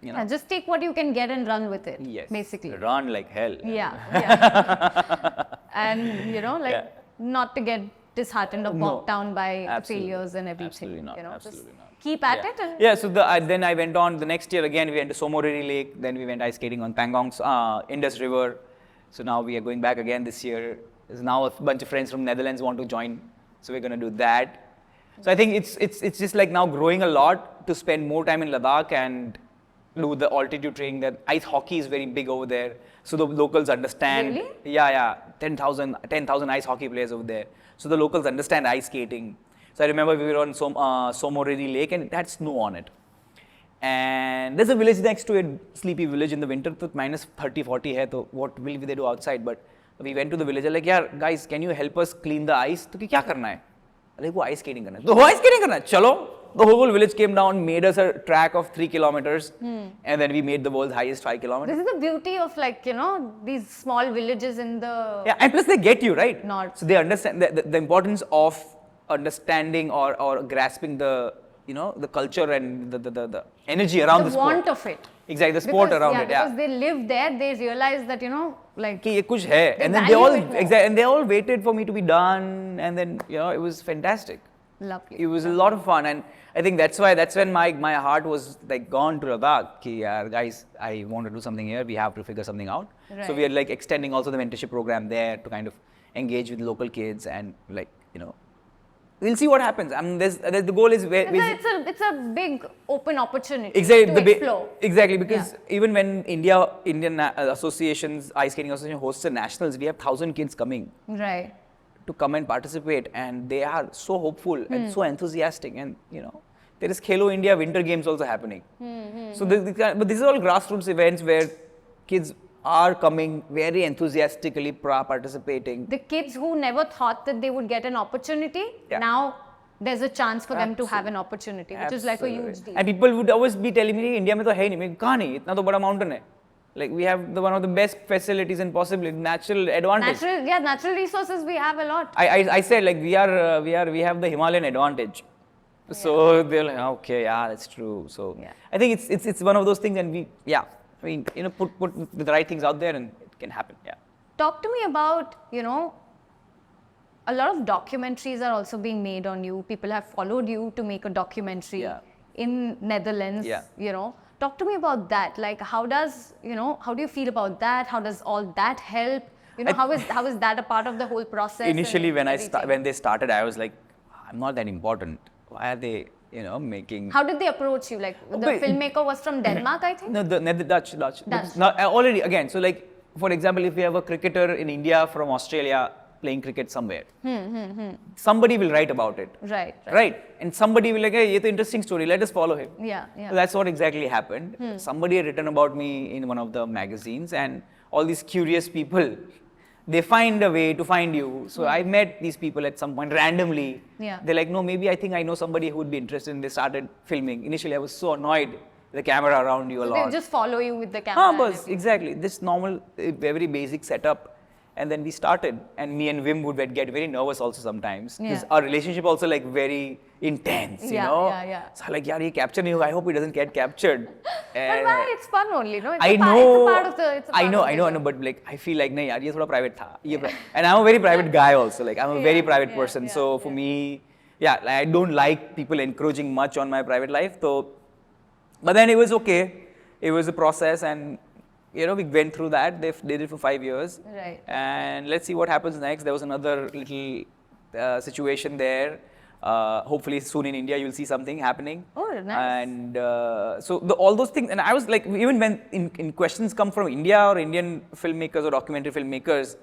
Yeah, just take what you can get and run with it. yes, Basically. run like hell. Yeah, yeah. And like Yeah. not to get disheartened or No. bogged down by Absolutely. failures and everything. Absolutely not. Just Absolutely not. keep at Yeah. it. And Yeah, so then I went on the next year again. We went to Somoriri Lake. Then we went ice skating on Pangong's Indus River. So now we are going back again this year. There's now a bunch of friends from Netherlands want to join. So we're going to do that. So I think it's just like now growing a lot to spend more time in Ladakh and do the altitude training. That ice hockey is very big over there. So the locals understand. Really? Yeah. 10,000 ice hockey players over there. So the locals understand ice skating. So I remember we were on Somoriri Lake and it had snow on it. And there's a village next to it, sleepy village in the winter, so minus 30, 40 hai, so what will they do outside? But we went to the village, like, yeah, guys, can you help us clean the ice? तो क्या करना है? Like, वो ice skating करना है. तो वो ice skating करना है. चलो. The whole village came down, made us a track of 3 kilometers, and then we made the world's highest 5 kilometers. this is the beauty of these small villages in the Yeah, and plus they get you, right? North. So they understand the importance of understanding or grasping the the culture and the energy around the the sport. want of it. Exactly, the sport Because, around it. because Yeah. they live there, they realize that like कि ये कुछ है, and then value it more. and they all waited for me to be done, and then it was fantastic. lovely. It was a lot of fun, and I think that's when my heart was like gone to Ladakh. कि यार guys, I want to do something here. We have to figure something out. So Right. we are like extending also the mentorship program there to kind of engage with local kids and like we'll see what happens. I mean, the goal is where It's a big open opportunity exactly to explore. exactly because even when Indian associations, ice skating association hosts the nationals, we have 1,000 kids coming Right. to come and participate, and they are so hopeful and so enthusiastic, and there is Khelo India Winter Games also happening. So but this is all grassroots events where kids are coming very enthusiastically participating. The kids who never thought that they would get an opportunity, Yeah. now there's a chance for them to have an opportunity, which is like a Absolutely. huge deal. And people would always be telling me, India में तो है ही नहीं, मैं कहाँ नहीं, इतना तो बड़ा mountain है. Like we have one of the best facilities and possibly natural advantage. Natural resources we have a lot. I said like we have the Himalayan advantage. So they're like, okay, yeah, that's true. So Yeah. I think it's one of those things, and put the right things out there, and it can happen. Yeah. Talk to me about, a lot of documentaries are also being made on you. People have followed you to make a documentary Yeah. in Netherlands, Yeah. Talk to me about that. Like, how do you feel about that? How does all that help? How is that a part of the whole process? Initially, and when everything? when they started, I was like, I'm not that important. Why are they, making? How did they approach you? Like, the but- filmmaker was from Denmark, I think? No, the Dutch. Dutch. Not, already again. So like, for example, if you have a cricketer in India from Australia, playing cricket somewhere. Somebody will write about it. Right. Right? And somebody will like, hey, it's an interesting story, let us follow him. Yeah. So that's what exactly happened. Somebody had written about me in one of the magazines, and all these curious people, they find a way to find you. So I met these people at some point randomly. Yeah. They're like, no, maybe I think I know somebody who would be interested. And they started filming. Initially, I was so annoyed with the camera around you a So lot. they just follow you with the camera. Ah, and but everything. exactly. This normal, very basic setup. And then we started. And me and Wim would get very nervous also sometimes. Because Yeah. our relationship also like very intense, you Yeah, know. yeah. So I'm like, yaar, ye capture nahi hoga. I hope he doesn't get captured. But why? It's fun only, no? It's I a part, know. It's a part of the. It's a I part know. of the I know. job. But like, I feel like, nahi, yaar, ye thoda private tha. And I'm a very private guy also. Like, I'm a very private person. So for me, yeah, like, I don't like people encroaching much on my private life. So, but then it was okay. It was a process, and we went through that. They did it for 5 years. Right. And let's see what happens next. There was another little situation there. Hopefully soon in India you'll see something happening. Oh, nice. And so all those things, and I was like, even when in questions come from India or Indian filmmakers or documentary filmmakers,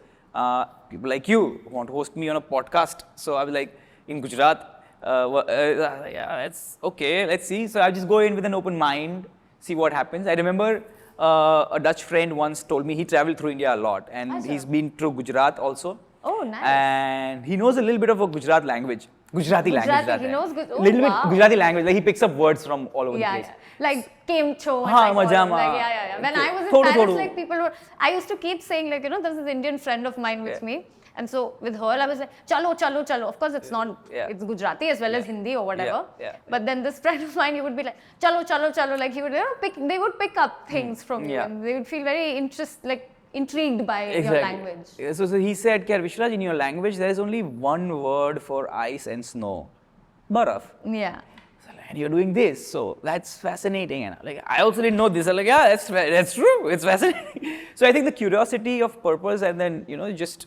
people like you want to host me on a podcast. So I was like, in Gujarat, yeah, that's okay, let's see. So I just go in with an open mind, see what happens. I remember a Dutch friend once told me he traveled through India a lot, and Awesome. he's been through Gujarat also. Oh, nice. And he knows a little bit of a Gujarat language. Gujarati language. he knows oh, little wow. bit Gujarati language. Like he picks up words from all over the place. Like Kemcho and Haan, like, all of- Majama. like yeah. When I was in Thodu, Paris, thodu. like people were, I used to keep saying like, there's this Indian friend of mine with me. And so with her, I was like, chalo, chalo, chalo. Of course, it's not, it's Gujarati as well as Hindi or whatever. Yeah. But then this friend of mine, he would be like, chalo, chalo, chalo. Like he would, they would pick up things from you, Yeah. and they would feel very intrigued by your language. Yeah, so he said, Kya Vishraj, in your language, there is only one word for ice and snow. Baraf. Yeah. And you're doing this, so that's fascinating. And like, I also didn't know this. I'm like, yeah, that's true. It's fascinating. So I think the curiosity of purpose, and then just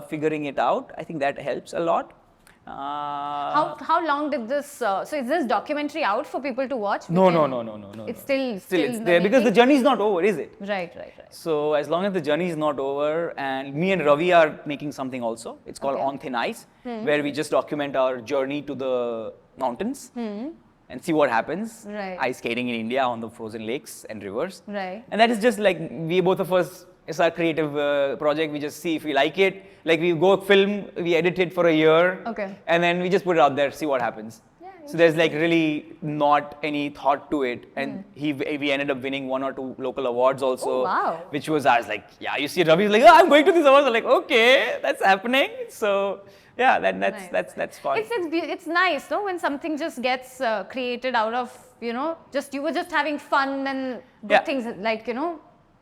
figuring it out, I think that helps a lot. How long did this? So is this documentary out for people to watch? No. It's still it's in there because the making? journey is not over, is it? Right. So as long as the journey is not over, and me and Ravi are making something also. It's called Okay. On Thin Ice, where we just document our journey to the mountains and see what happens. Right. Ice skating in India on the frozen lakes and rivers. Right. And that is just like we both of us. It's our creative project. We just see if we like it. Like we go film, we edit it for a year. Okay. And then we just put it out there, see what happens. So there's like really not any thought to it, and we ended up winning 1 or 2 local awards also. Oh, wow. Which was, I was like, yeah, you see Ravi's like, oh, I'm going to these awards. I'm like, okay, that's happening. So yeah, that's fun. It's nice, no, when something just gets created out of just you were just having fun and good Yeah. things like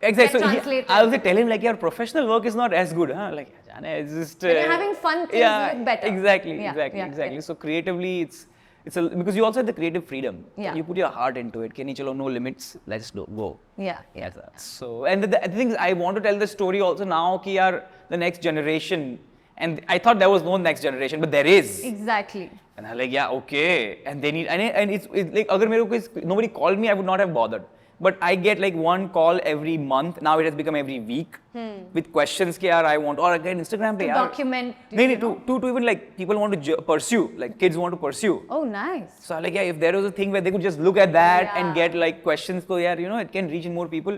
Exactly. get So translated. I also tell him like, your professional work is not as good, huh? Like, Jane, it's just. When you're having fun, things look better. Exactly. Yeah. So creatively, it's because you also have the creative freedom. Yeah. You put your heart into it. Can you chalo, no limits? Let's go. Yeah. That's that. So, and the thing is, I want to tell the story also now ki yaar, the next generation, and I thought there was no next generation, but there is. Exactly. And I'm like, yeah, okay. And they need, and it's like, agar mere ko nobody called me, I would not have bothered. But I get like 1 call every month. Now it has become every week with questions ki yaar, I want, or again Instagram pe To yaar. document. To even like people want to pursue, like kids want to pursue. Oh, nice. So like, yeah, if there was a thing where they could just look at that Yeah. and get like questions, so yeah, it can reach in more people.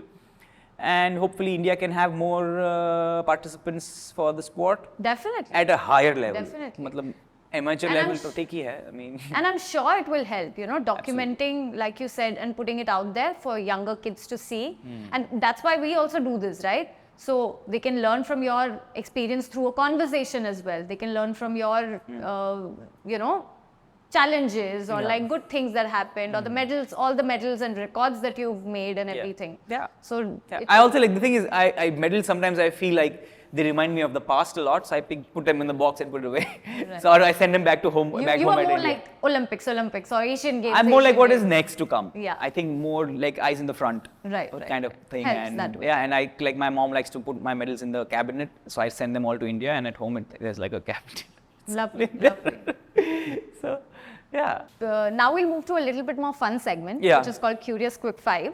And hopefully India can have more participants for the sport Definitely. at a higher level. Definitely. Matlab, amateur And level I'm to take hi hai. I mean, And I'm sure it will help, documenting, like you said, and putting it out there for younger kids to see. And that's why we also do this, right? So they can learn from your experience through a conversation as well. They can learn from your, challenges or like good things that happened or the medals, all the medals and records that you've made and everything. Yeah. So Yeah. it- I also like the thing is I medals sometimes I feel like they remind me of the past a lot, so I put them in the box and put it away. So or I send them back to home. you, back you home are at more India. like Olympics or Asian Games. I'm more like Asian what is Games. next to come. Yeah. I think more like eyes in the front. Right, Kind of thing. Helps and that way. yeah, and I like my mom likes to put my medals in the cabinet, so I send them all to India, and at home there's like a cabinet. Lovely. So Yeah. Now we'll move to a little bit more fun segment, Yeah. which is called Curious Quick 5.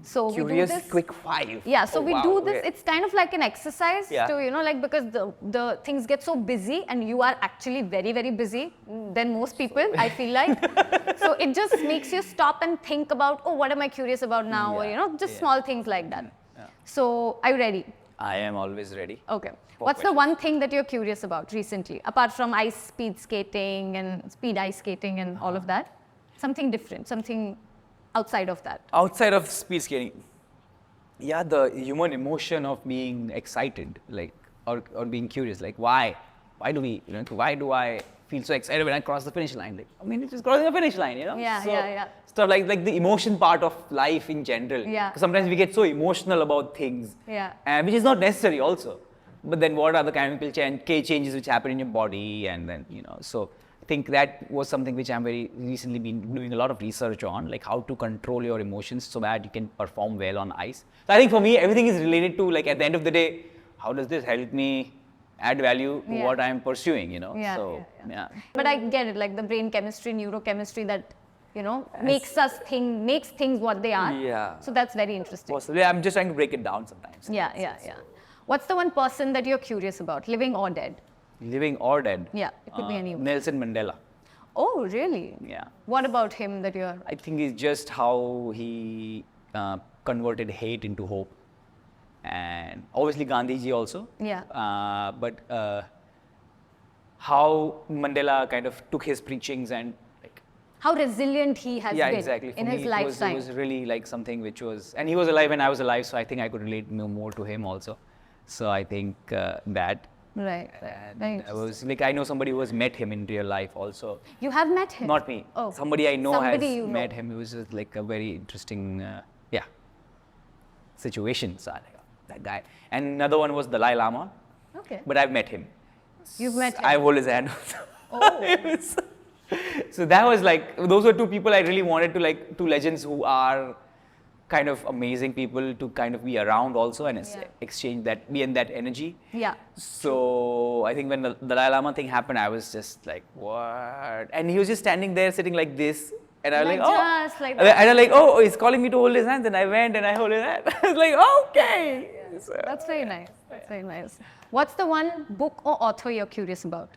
So Curious we do this. Quick 5. Yeah, so Oh, we wow, do this. okay. It's kind of like an exercise Yeah. to, like because the things get so busy and you are actually very, very busy than most people, I feel like. So it just makes you stop and think about, oh, what am I curious about now? Or, Yeah, just yeah. small things like that. Yeah. So are you ready? I am always ready. Okay. For What's the questions. one thing that you're curious about recently, apart from speed skating and speed ice skating and all of that? Something different, something outside of that. Outside of speed skating, yeah, the human emotion of being excited, like, or being curious, like, why do we, why do I feel so excited when I cross the finish line? Like, I mean, it's just crossing the finish line, Yeah, So, yeah. Stuff like the emotion part of life in general. Yeah. 'Cause sometimes we get so emotional about things, Yeah. and which is not necessary also. But then what are the chemical changes which happen in your body, and then so. I think that was something which I'm very recently been doing a lot of research on, like how to control your emotions so that you can perform well on ice. So I think for me, everything is related to, like, at the end of the day, how does this help me add value to Yeah. what I'm pursuing, Yeah, So, yeah. But I get it, like the brain chemistry, neurochemistry that, makes things what they are. Yeah. So that's very interesting. Possibly, I'm just trying to break it down sometimes. Yeah. What's the one person that you're curious about, living or dead? Living or dead? Yeah, it could be anyone. Nelson Mandela. Oh, really? Yeah. What about him that you're... I think it's just how he converted hate into hope. And obviously Gandhiji also. Yeah. But how Mandela kind of took his preachings and, like, How resilient he has yeah, been exactly. For in me, his it lifetime. was really like something which was, and he was alive when I was alive, so I think I could relate more to him also. So I think that. Right. And Very I interesting. was like, I know somebody who has met him in real life also. You have met him? Not me. Oh. Somebody I know Somebody has you know. met him. It was just like a very interesting, situation. So, like, that guy. And another one was Dalai Lama. Okay. But I've met him. You've met him? I hold his hand. Oh. So that was like, those were two people I really wanted to, like, two legends who are kind of amazing people to kind of be around also and Yeah. exchange that, be in that energy. Yeah. So I think when the Dalai Lama thing happened, I was just like, what? And he was just standing there sitting like this. And I was Like, like, oh. just like And that. I was like, oh, he's calling me to hold his hands. And I went and I held his hand. I was like, okay. So, That's very nice. That's very nice. What's the one book or author you're curious about?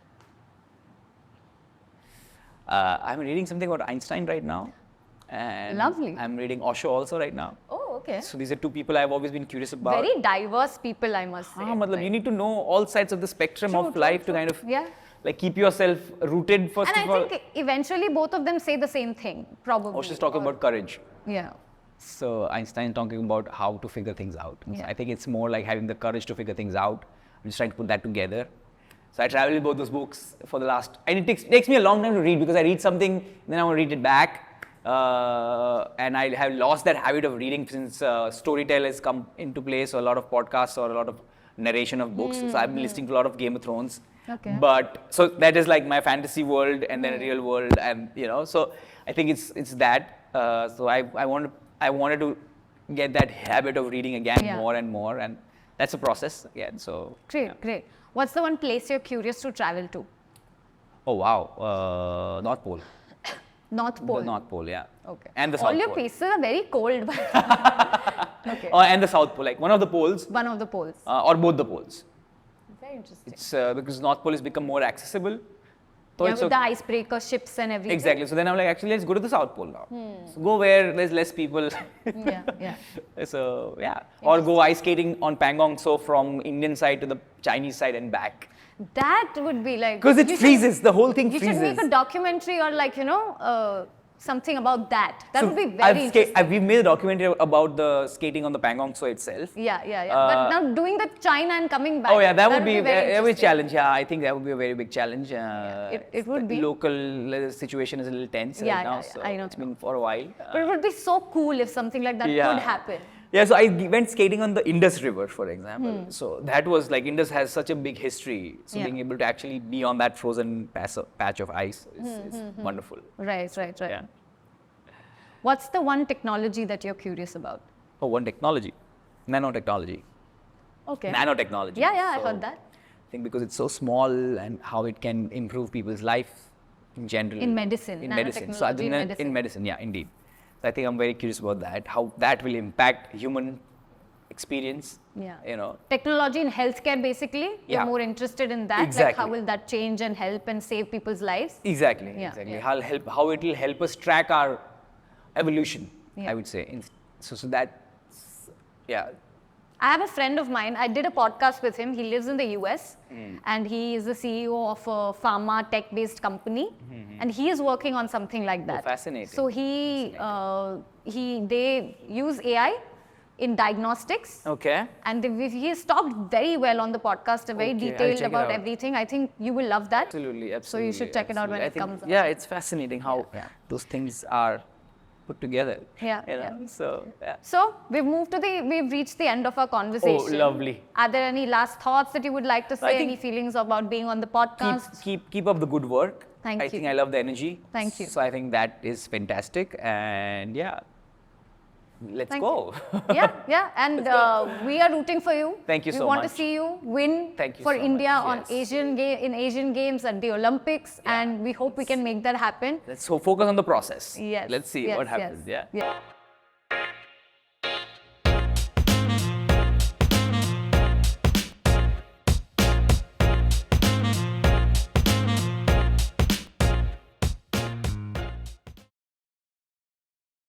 I'm reading something about Einstein right now. And Lovely. I'm reading Osho also right now. Oh, okay. So these are two people I've always been curious about. Very diverse people, I must say. You need to know all sides of the spectrum of life to kind of Yeah. like keep yourself rooted first And of I all. think eventually both of them say the same thing, probably. Osho's talking about courage. Yeah. So Einstein talking about how to figure things out. Yeah. I think it's more like having the courage to figure things out. I'm just trying to put that together. So I traveled with both those books for the last, and it takes me a long time to read because I read something, then I want to read it back. And I have lost that habit of reading since Storytel has come into place, so a lot of podcasts or a lot of narration of books. So I've been listening to a lot of Game of Thrones. Okay. But so that is like my fantasy world and then a real world, and so I think it's that. So I wanted to get that habit of reading again Yeah. more and more, and that's a process again. So Great, yeah. great. What's the one place you're curious to travel to? Oh wow, North Pole. North Pole. The North Pole, yeah. Okay. And the All South your Pole. places are very cold. Okay. And the South Pole, like one of the poles, One of the poles. or both the poles. Very interesting. It's because North Pole has become more accessible. So Yeah, it's with the okay. icebreaker ships and everything. Exactly. So then I'm like, actually, let's go to the South Pole now. So go where there's less people. Yeah, yeah. So yeah, or go ice skating on Pangong So from Indian side to the Chinese side and back. That would be like... Because it you should- freezes, the whole thing You freezes. should make a documentary or like, something about that. That would be very interesting. We've made a documentary about the skating on the Pangong So itself. Yeah. But now doing the China and coming back. Oh yeah, that would be very a interesting. challenge. Yeah, I think that would be a very big challenge. it would be. Local situation is a little tense Yeah, right now, yeah, so I know. it's been for a while. But it would be so cool if something like that Yeah. could happen. Yeah, so I went skating on the Indus River, for example. So that was like, Indus has such a big history. So Yeah. being able to actually be on that frozen patch of ice is wonderful. Right. Yeah. What's the one technology that you're curious about? Oh, one technology, nanotechnology. Okay. Nanotechnology. Yeah, I So heard that. I think because it's so small and how it can improve people's life in general. In medicine, In medicine. So nanotechnology in medicine. in medicine, yeah, indeed. So I think I'm very curious about that, how that will impact human experience. Yeah. You know. Technology in healthcare, basically. You're Yeah. more interested in that. Like Exactly. how will that change and help and save people's lives? Exactly. Yeah, Exactly. yeah. How it will help us track our evolution. Yeah. I would say. So that, yeah. I have a friend of mine. I did a podcast with him. He lives in the US and he is the CEO of a pharma tech-based company, and he is working on something like that. fascinating. So they use AI in diagnostics. Okay. And he's talked very well on the podcast, very Okay, I'll detailed check it about out. everything. I think you will love that. Absolutely. Absolutely. So you should check it out when absolutely. it I think, comes out. Yeah, it's fascinating how Yeah. those things are put together. Yeah, You know? yeah. So yeah. So we've reached the end of our conversation. Oh, lovely. Are there any last thoughts that you would like to say? think- Any feelings about being on the podcast? Keep up the good work. Thank I you. think I love the energy. Thank you. So I think that is fantastic, and yeah, let's Thank go. Yeah, and we are rooting for you. Thank you we so want much. to see you win Thank you for so India much. on Yes. Asian Games and the Olympics, Yeah. and we hope we can make that happen. Let's focus on the process. Yes. Let's see yes, what happens. yes, Yeah. yeah.